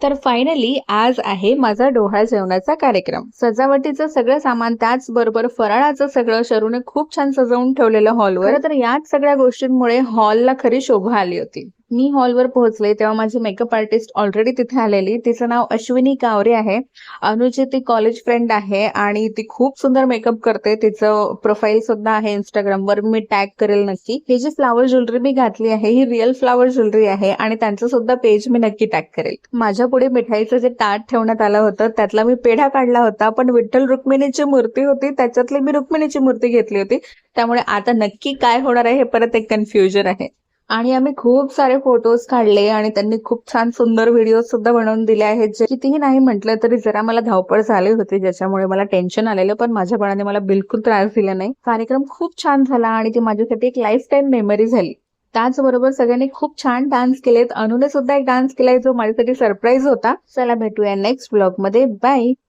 तर फायनली आज आहे माझा डोहाळे जेवणाचा कार्यक्रम. सजावटीचं सगळं सामान त्याचबरोबर फराळाचं सगळं शरूने खूप छान सजवून ठेवलेलं हॉलवर. खरं तर याच सगळ्या गोष्टींमुळे हॉलला खरी शोभा आली होती. मी हॉलवर पोहोचले तेव्हा माझी मेकअप आर्टिस्ट ऑलरेडी तिथे आलेली. तिचं नाव अश्विनी कावरे आहे. अनुची ती कॉलेज फ्रेंड आहे आणि ती खूप सुंदर मेकअप करते. तिचं प्रोफाईल सुद्धा आहे Instagramवर. मी टॅग करेल नक्की. ही जी फ्लॉवर ज्वेलरी मी घातली आहे ही रिअल फ्लॉवर ज्वेलरी आहे आणि त्यांचं सुद्धा पेज मी नक्की टॅग करेल. माझ्या पुढे मिठाईचं जे ताट ठेवण्यात आलं होतं त्यातला मी पेढा काढला होता, पण विठ्ठल रुक्मिणीची मूर्ती होती त्याच्यातली मी रुक्मिणीची मूर्ती घेतली होती. त्यामुळे आता नक्की काय होणार आहे हे परत एक कन्फ्युजन आहे. आणि आम्ही खूप सारे फोटोज काढले आणि त्यांनी खूप छान सुंदर व्हिडिओ सुद्धा बनवून दिले आहेत. जे कितीही नाही म्हटलं तरी जरा मला धावपळ झाली होती, ज्याच्यामुळे मला टेन्शन आलेलं, पण माझ्या बाळाने मला बिलकुल त्रास दिला नाही. कार्यक्रम खूप छान झाला आणि ती माझ्यासाठी एक लाईफ टाईम मेमरी झाली. त्याचबरोबर सगळ्यांनी खूप छान डान्स केलेत. अनुने सुद्धा एक डान्स केलाय जो माझ्यासाठी सरप्राईज होता. चला भेटूया नेक्स्ट ब्लॉग मध्ये. बाय.